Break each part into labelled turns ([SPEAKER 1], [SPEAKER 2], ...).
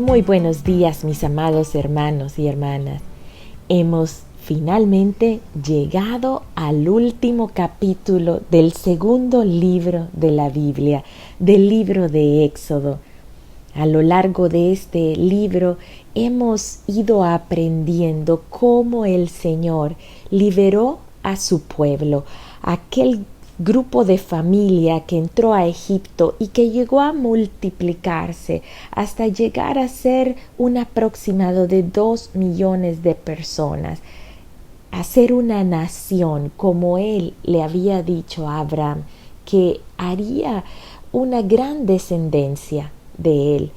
[SPEAKER 1] Muy buenos días, mis amados hermanos y hermanas. Hemos finalmente llegado al último capítulo del segundo libro de la Biblia, del libro de Éxodo. A lo largo de este libro hemos ido aprendiendo cómo el Señor liberó a su pueblo, aquel grupo de familia que entró a Egipto y que llegó a multiplicarse hasta llegar a ser un aproximado de 2 millones de personas, a ser una nación como Él le había dicho a Abraham, que haría una gran descendencia de Él.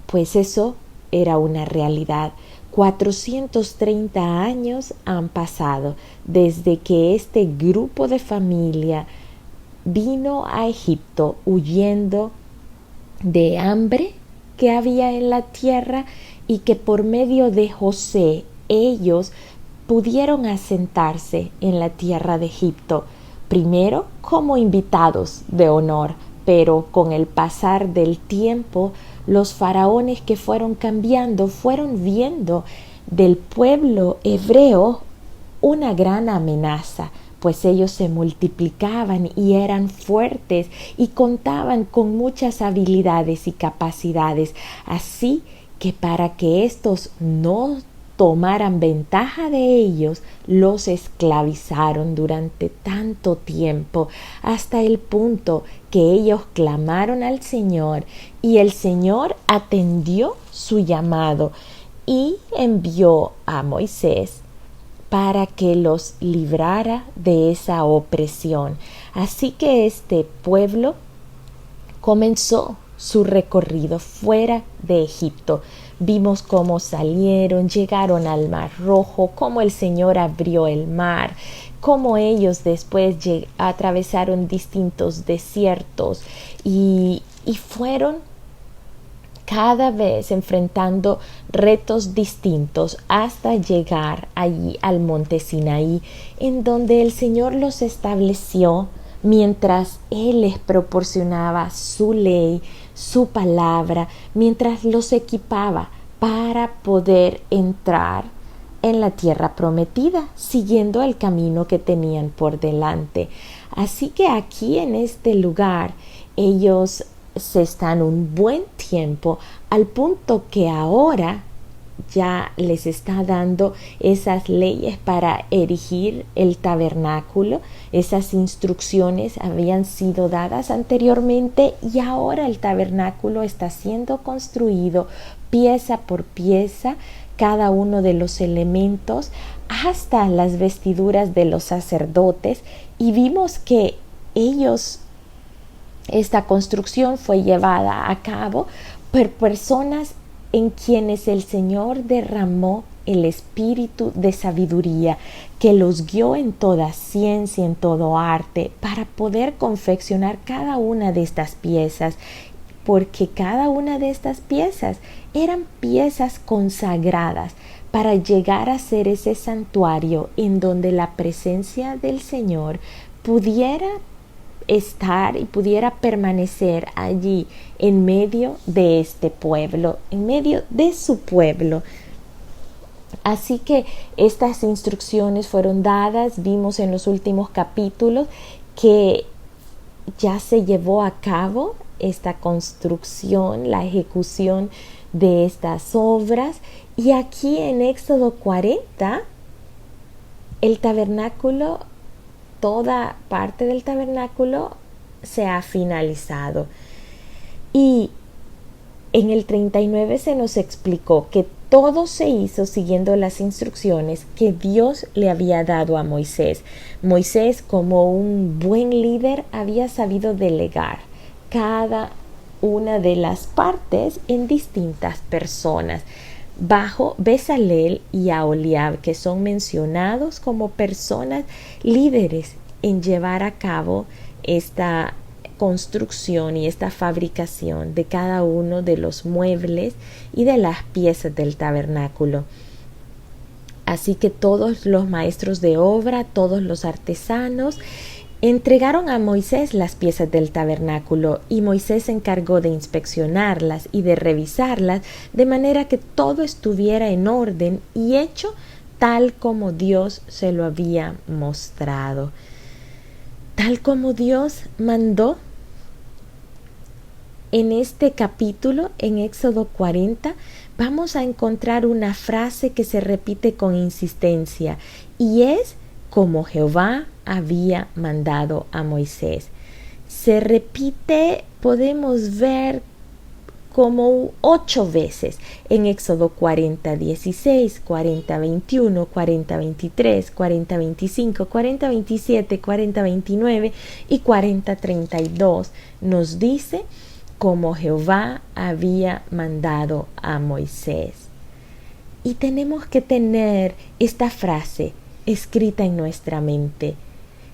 [SPEAKER 1] Pues eso era una realidad. 430 años han pasado desde que este grupo de familia vino a Egipto huyendo de hambre que había en la tierra y que por medio de José ellos pudieron asentarse en la tierra de Egipto, primero como invitados de honor, pero con el pasar del tiempo los faraones que fueron cambiando fueron viendo del pueblo hebreo una gran amenaza, pues ellos se multiplicaban y eran fuertes y contaban con muchas habilidades y capacidades, así que para que estos no tomaran ventaja de ellos, los esclavizaron durante tanto tiempo, hasta el punto que ellos clamaron al Señor y el Señor atendió su llamado y envió a Moisés para que los librara de esa opresión. Así que este pueblo comenzó su recorrido fuera de Egipto. Vimos cómo salieron, llegaron al Mar Rojo, cómo el Señor abrió el mar, cómo ellos después atravesaron distintos desiertos y fueron cada vez enfrentando retos distintos hasta llegar allí al monte Sinaí, en donde el Señor los estableció mientras Él les proporcionaba su ley, su palabra, mientras los equipaba para poder entrar en la tierra prometida, siguiendo el camino que tenían por delante. Así que aquí en este lugar ellos se están un buen tiempo, al punto que ahora ya les está dando esas leyes para erigir el tabernáculo. Esas instrucciones habían sido dadas anteriormente y ahora el tabernáculo está siendo construido pieza por pieza, cada uno de los elementos, hasta las vestiduras de los sacerdotes, y vimos que esta construcción fue llevada a cabo por personas en quienes el Señor derramó el espíritu de sabiduría, que los guió en toda ciencia, en todo arte, para poder confeccionar cada una de estas piezas, porque cada una de estas piezas eran piezas consagradas para llegar a ser ese santuario en donde la presencia del Señor pudiera estar y pudiera permanecer allí en medio de este pueblo, en medio de su pueblo. Así que estas instrucciones fueron dadas. Vimos en los últimos capítulos que ya se llevó a cabo esta construcción, la ejecución de estas obras, y aquí en Éxodo 40 el tabernáculo, toda parte del tabernáculo se ha finalizado. Y en el 39 se nos explicó que todo se hizo siguiendo las instrucciones que Dios le había dado a Moisés. Moisés, como un buen líder, había sabido delegar cada una de las partes en distintas personas, bajo Bezalel y Aholiab, que son mencionados como personas líderes en llevar a cabo esta construcción y esta fabricación de cada uno de los muebles y de las piezas del tabernáculo. Así que todos los maestros de obra, todos los artesanos Entregaron a Moisés las piezas del tabernáculo y Moisés se encargó de inspeccionarlas y de revisarlas de manera que todo estuviera en orden y hecho tal como Dios se lo había mostrado. Tal como Dios mandó. En este capítulo, en Éxodo 40, vamos a encontrar una frase que se repite con insistencia y es como Jehová había mandado a Moisés. Se repite, podemos ver como 8 veces en Éxodo 40, 16, 40, 21, 40, 23, 40, 25, 40, 27, 40, 29 y 40, 32. Nos dice como Jehová había mandado a Moisés. Y tenemos que tener esta frase escrita en nuestra mente.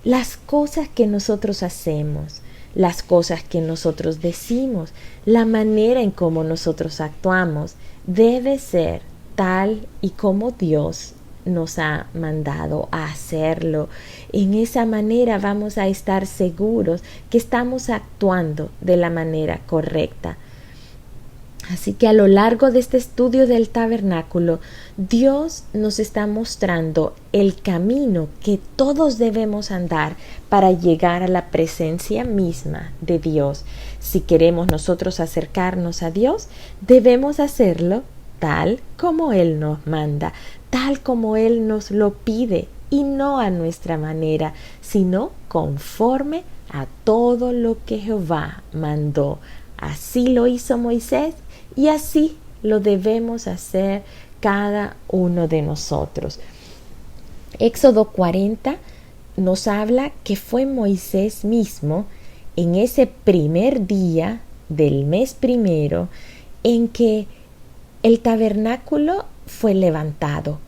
[SPEAKER 1] Las cosas que nosotros hacemos, las cosas que nosotros decimos, la manera en cómo nosotros actuamos, debe ser tal y como Dios nos ha mandado a hacerlo. En esa manera vamos a estar seguros que estamos actuando de la manera correcta. Así que a lo largo de este estudio del tabernáculo, Dios nos está mostrando el camino que todos debemos andar para llegar a la presencia misma de Dios. Si queremos nosotros acercarnos a Dios, debemos hacerlo tal como Él nos manda, tal como Él nos lo pide, y no a nuestra manera, sino conforme a todo lo que Jehová mandó. Así lo hizo Moisés y así lo debemos hacer cada uno de nosotros. Éxodo 40 nos habla que fue Moisés mismo en ese primer día del mes primero en que el tabernáculo fue levantado,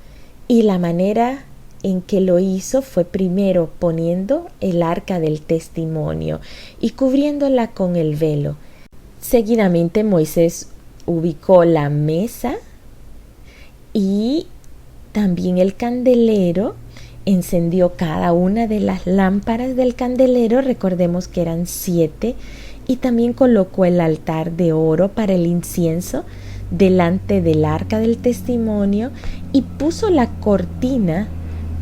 [SPEAKER 1] y la manera en que lo hizo fue primero poniendo el arca del testimonio y cubriéndola con el velo. Seguidamente Moisés ubicó la mesa y también el candelero, encendió cada una de las lámparas del candelero, recordemos que eran 7, y también colocó el altar de oro para el incienso delante del arca del testimonio y puso la cortina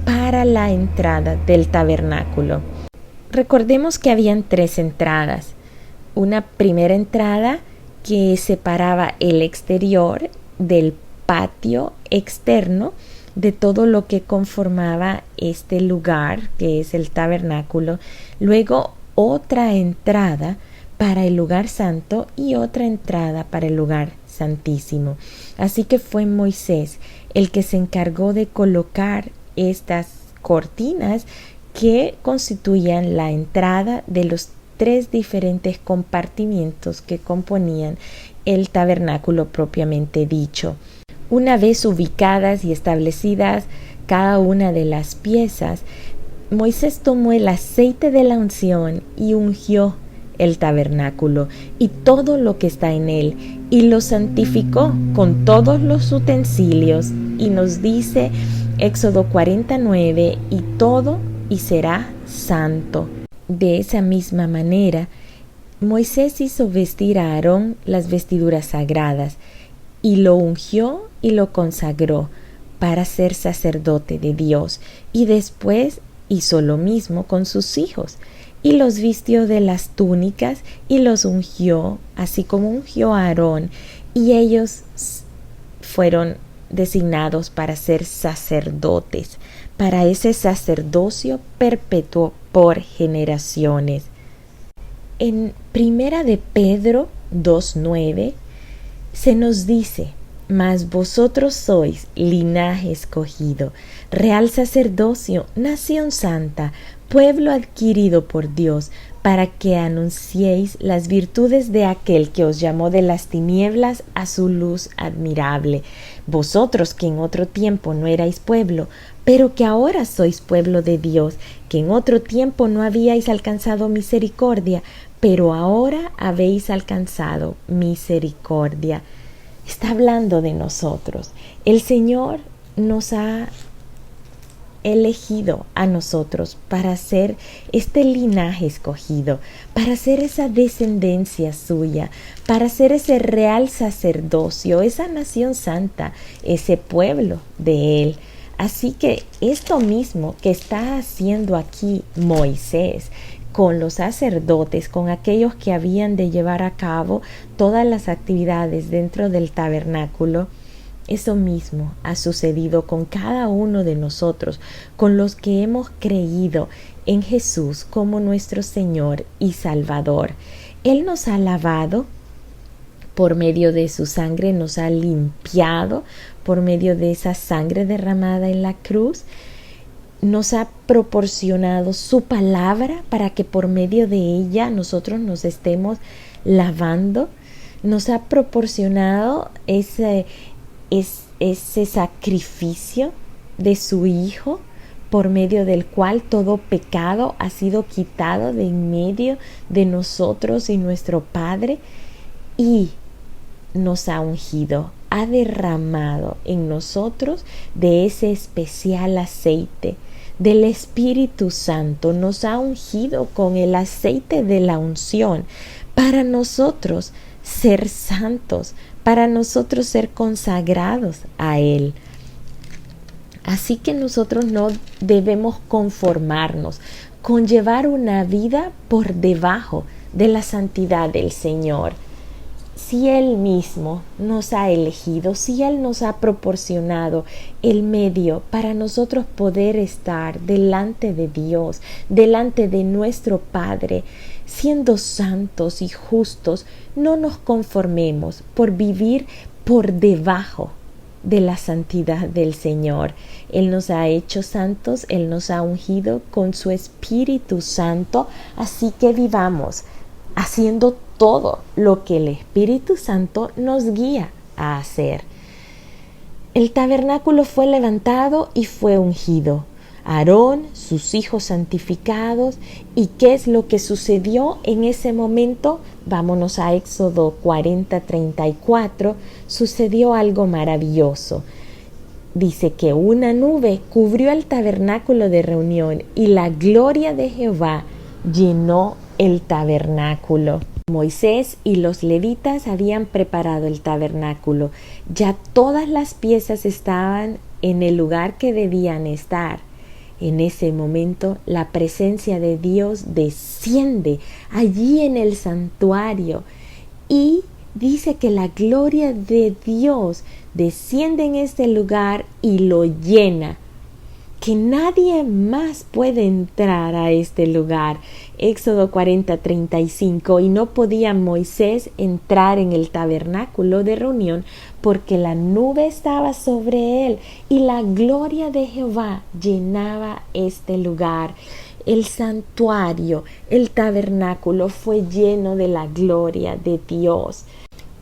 [SPEAKER 1] para la entrada del tabernáculo. Recordemos que habían 3 entradas. Una primera entrada que separaba el exterior del patio externo de todo lo que conformaba este lugar que es el tabernáculo. Luego otra entrada para el lugar santo y otra entrada para el lugar santísimo. Así que fue Moisés el que se encargó de colocar estas cortinas que constituían la entrada de los 3 diferentes compartimientos que componían el tabernáculo propiamente dicho. Una vez ubicadas y establecidas cada una de las piezas, Moisés tomó el aceite de la unción y ungió el tabernáculo y todo lo que está en él, y lo santificó con todos los utensilios, y nos dice Éxodo 49, y todo y será santo. De esa misma manera, Moisés hizo vestir a Aarón las vestiduras sagradas, y lo ungió y lo consagró para ser sacerdote de Dios, y después hizo lo mismo con sus hijos, y los vistió de las túnicas y los ungió, así como ungió a Aarón, y ellos fueron designados para ser sacerdotes, para ese sacerdocio perpetuo por generaciones. En Primera de Pedro 2:9 se nos dice: mas vosotros sois linaje escogido, real sacerdocio, nación santa, pueblo adquirido por Dios, para que anunciéis las virtudes de aquel que os llamó de las tinieblas a su luz admirable. Vosotros que en otro tiempo no erais pueblo, pero que ahora sois pueblo de Dios, que en otro tiempo no habíais alcanzado misericordia, pero ahora habéis alcanzado misericordia. Está hablando de nosotros. El Señor nos ha elegido a nosotros para ser este linaje escogido, para ser esa descendencia suya, para ser ese real sacerdocio, esa nación santa, ese pueblo de Él. Así que esto mismo que está haciendo aquí Moisés con los sacerdotes, con aquellos que habían de llevar a cabo todas las actividades dentro del tabernáculo, eso mismo ha sucedido con cada uno de nosotros, con los que hemos creído en Jesús como nuestro Señor y Salvador. Él nos ha lavado por medio de su sangre, nos ha limpiado por medio de esa sangre derramada en la cruz, nos ha proporcionado su palabra para que por medio de ella nosotros nos estemos lavando, nos ha proporcionado ese sacrificio de su Hijo, por medio del cual todo pecado ha sido quitado de en medio de nosotros y nuestro Padre, y nos ha ungido, ha derramado en nosotros de ese especial aceite del Espíritu Santo, nos ha ungido con el aceite de la unción para nosotros ser santos, para nosotros ser consagrados a Él. Así que nosotros no debemos conformarnos con llevar una vida por debajo de la santidad del Señor. Si Él mismo nos ha elegido, si Él nos ha proporcionado el medio para nosotros poder estar delante de Dios, delante de nuestro Padre, siendo santos y justos, no nos conformemos por vivir por debajo de la santidad del Señor. Él nos ha hecho santos, Él nos ha ungido con su Espíritu Santo, así que vivamos haciendo todo lo que el Espíritu Santo nos guía a hacer. El tabernáculo fue levantado y fue ungido. Aarón, sus hijos santificados. ¿Y qué es lo que sucedió en ese momento? Vámonos a Éxodo 40:34. Sucedió algo maravilloso. Dice que una nube cubrió el tabernáculo de reunión y la gloria de Jehová llenó el tabernáculo. Moisés y los levitas habían preparado el tabernáculo. Ya todas las piezas estaban en el lugar que debían estar. En ese momento la presencia de Dios desciende allí en el santuario y dice que la gloria de Dios desciende en este lugar y lo llena, que nadie más puede entrar a este lugar. Éxodo 40:35. Y no podía Moisés entrar en el tabernáculo de reunión porque la nube estaba sobre él y la gloria de Jehová llenaba este lugar. El santuario, el tabernáculo fue lleno de la gloria de Dios.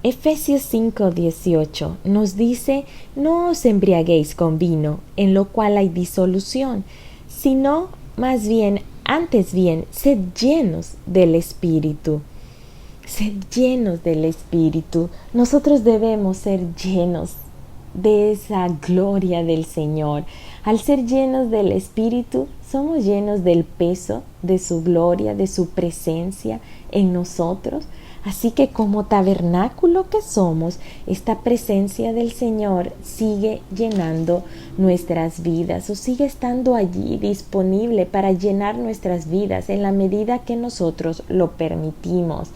[SPEAKER 1] Efesios 5:18 nos dice: no os embriaguéis con vino, en lo cual hay disolución, sino más bien, antes bien, sed llenos del Espíritu. Sed llenos del Espíritu. Nosotros debemos ser llenos de esa gloria del Señor. Al ser llenos del Espíritu, somos llenos del peso de su gloria, de su presencia en nosotros. Así que como tabernáculo que somos, esta presencia del Señor sigue llenando nuestras vidas o sigue estando allí disponible para llenar nuestras vidas en la medida que nosotros lo permitimos.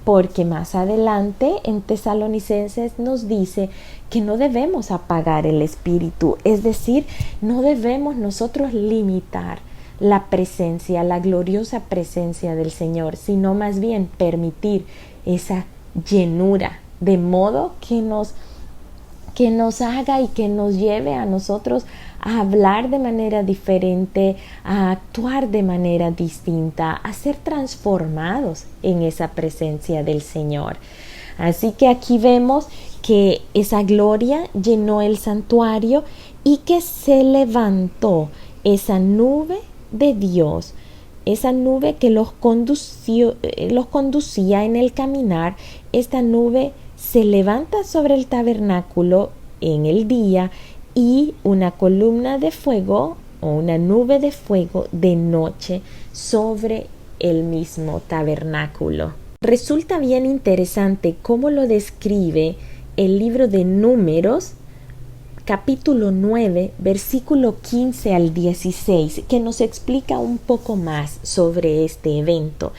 [SPEAKER 1] Porque más adelante en Tesalonicenses nos dice que no debemos apagar el Espíritu, es decir, no debemos nosotros limitar la presencia, la gloriosa presencia del Señor, sino más bien permitir esa llenura, de modo que nos haga y que nos lleve a nosotros a hablar de manera diferente, a actuar de manera distinta, a ser transformados en esa presencia del Señor. Así que aquí vemos que esa gloria llenó el santuario y que se levantó esa nube de Dios, esa nube que los conducía en el caminar. Esta nube se levanta sobre el tabernáculo en el día y una columna de fuego o una nube de fuego de noche sobre el mismo tabernáculo. Resulta bien interesante cómo lo describe el libro de Números, capítulo 9, versículo 15 al 16, que nos explica un poco más sobre este evento.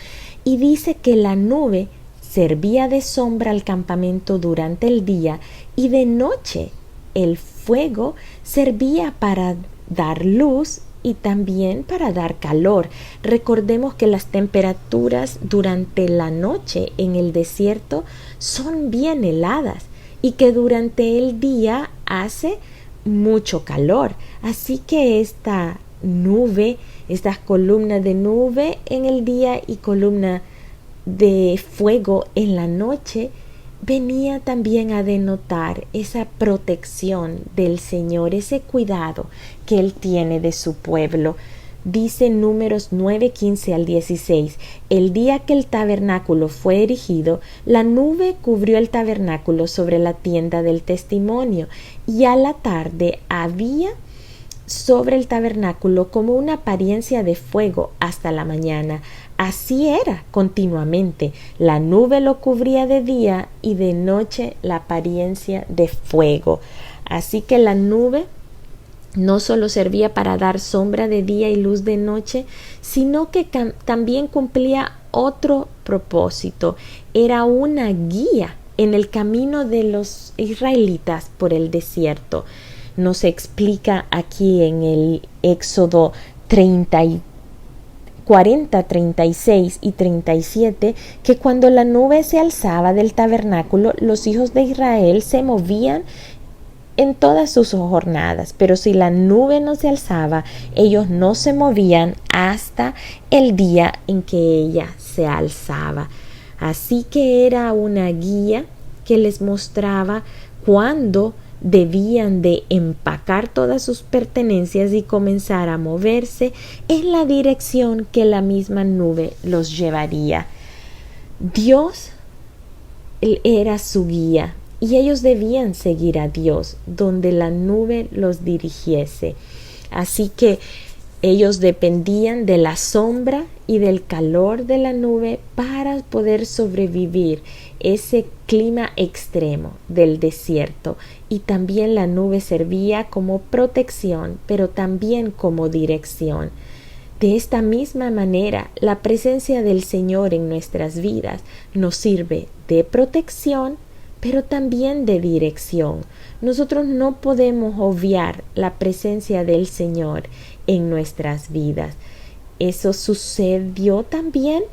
[SPEAKER 1] Y dice que la nube servía de sombra al campamento durante el día y de noche el fuego servía para dar luz y también para dar calor. Recordemos que las temperaturas durante la noche en el desierto son bien heladas y que durante el día hace mucho calor. Así que esta nube, estas columnas de nube en el día y columna de fuego en la noche, venía también a denotar esa protección del Señor, ese cuidado que Él tiene de su pueblo. Dice Números 9, 15 al 16, el día que el tabernáculo fue erigido, la nube cubrió el tabernáculo sobre la tienda del testimonio, y a la tarde había sobre el tabernáculo como una apariencia de fuego hasta la mañana. Así era continuamente. La nube lo cubría de día y de noche la apariencia de fuego. Así que la nube no solo servía para dar sombra de día y luz de noche, sino que también cumplía otro propósito. Era una guía en el camino de los israelitas por el desierto. Nos explica aquí en el Éxodo 40, 36 y 37 que cuando la nube se alzaba del tabernáculo, los hijos de Israel se movían en todas sus jornadas, pero si la nube no se alzaba, ellos no se movían hasta el día en que ella se alzaba. Así que era una guía que les mostraba cuándo debían de empacar todas sus pertenencias y comenzar a moverse en la dirección que la misma nube los llevaría. Dios era su guía y ellos debían seguir a Dios donde la nube los dirigiese. Así que ellos dependían de la sombra y del calor de la nube para poder sobrevivir ese clima extremo del desierto, y también la nube servía como protección, pero también como dirección. De esta misma manera, la presencia del Señor en nuestras vidas nos sirve de protección, pero también de dirección. Nosotros no podemos obviar la presencia del Señor en nuestras vidas. Eso sucedió también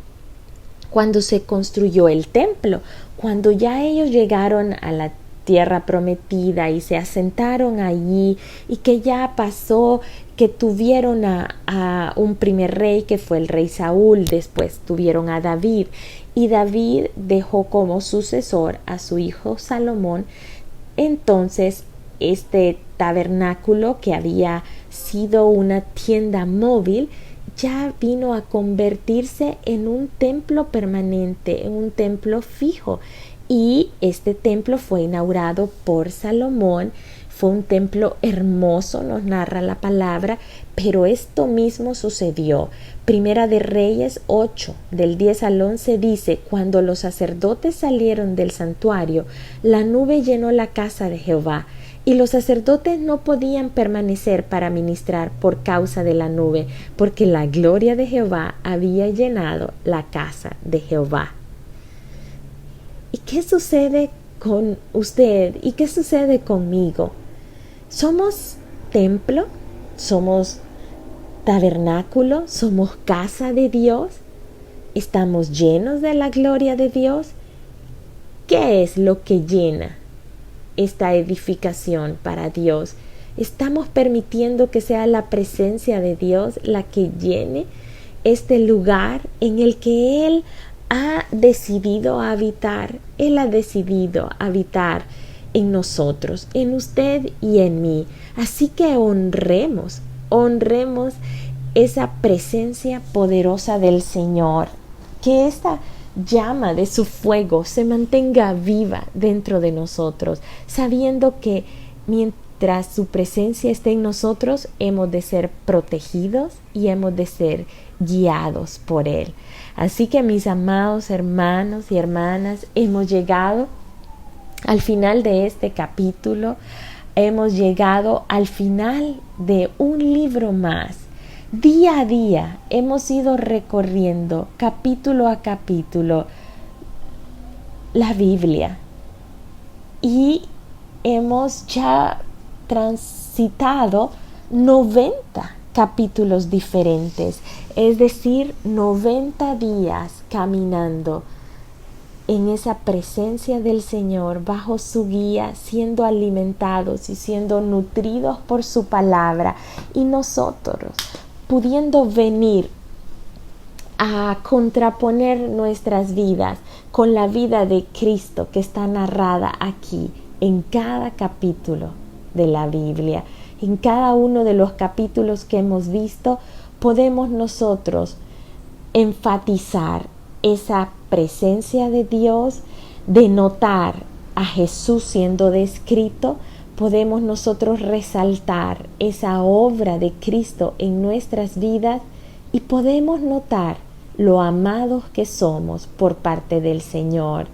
[SPEAKER 1] cuando se construyó el templo, cuando ya ellos llegaron a la tierra prometida y se asentaron allí, y que ya pasó que tuvieron a un primer rey que fue el rey Saúl, después tuvieron a David, y David dejó como sucesor a su hijo Salomón. Entonces este tabernáculo, que había sido una tienda móvil, ya vino a convertirse en un templo permanente, en un templo fijo. Y este templo fue inaugurado por Salomón. Fue un templo hermoso, nos narra la palabra, pero esto mismo sucedió. Primera de Reyes 8, del 10 al 11 dice: cuando los sacerdotes salieron del santuario, la nube llenó la casa de Jehová, y los sacerdotes no podían permanecer para ministrar por causa de la nube, porque la gloria de Jehová había llenado la casa de Jehová. ¿Y qué sucede con usted? ¿Y qué sucede conmigo? ¿Somos templo? ¿Somos tabernáculo? ¿Somos casa de Dios? ¿Estamos llenos de la gloria de Dios? ¿Qué es lo que llena esta edificación para Dios? ¿Estamos permitiendo que sea la presencia de Dios la que llene este lugar en el que Él ha decidido habitar? Él ha decidido habitar en nosotros, en usted y en mí. Así que honremos esa presencia poderosa del Señor, que esta llama de su fuego se mantenga viva dentro de nosotros, sabiendo que mientras su presencia esté en nosotros, hemos de ser protegidos y hemos de ser guiados por Él. Así que, mis amados hermanos y hermanas, hemos llegado al final de este capítulo. Hemos llegado al final de un libro más. Día a día hemos ido recorriendo capítulo a capítulo la Biblia y hemos ya transitado 90 capítulos diferentes, es decir, 90 días caminando en esa presencia del Señor, bajo su guía, siendo alimentados y siendo nutridos por su palabra, y nosotros pudiendo venir a contraponer nuestras vidas con la vida de Cristo que está narrada aquí en cada capítulo de la Biblia. En cada uno de los capítulos que hemos visto, podemos nosotros enfatizar esa presencia de Dios, de notar a Jesús siendo descrito. Podemos nosotros resaltar esa obra de Cristo en nuestras vidas y podemos notar lo amados que somos por parte del Señor.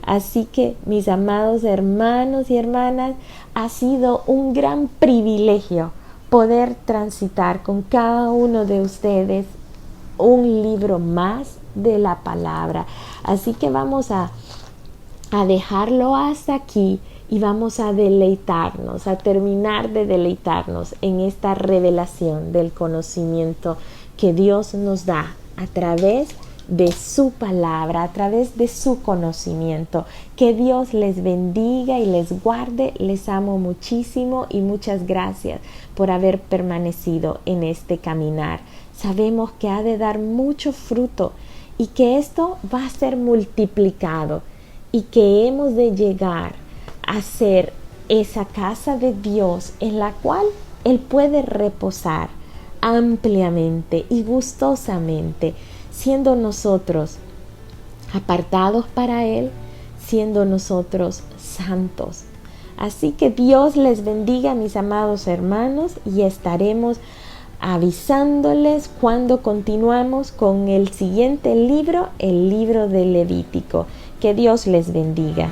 [SPEAKER 1] Así que, mis amados hermanos y hermanas, ha sido un gran privilegio poder transitar con cada uno de ustedes un libro más de la palabra. Así que vamos a dejarlo hasta aquí y vamos a deleitarnos, a terminar de deleitarnos en esta revelación del conocimiento que Dios nos da a través de su palabra, a través de su conocimiento. Que Dios les bendiga y les guarde. Les amo muchísimo y muchas gracias por haber permanecido en este caminar. Sabemos que ha de dar mucho fruto y que esto va a ser multiplicado y que hemos de llegar a ser esa casa de Dios en la cual Él puede reposar ampliamente y gustosamente, siendo nosotros apartados para Él, siendo nosotros santos. Así que Dios les bendiga, mis amados hermanos, y estaremos avisándoles cuando continuamos con el siguiente libro, el libro de Levítico. Que Dios les bendiga.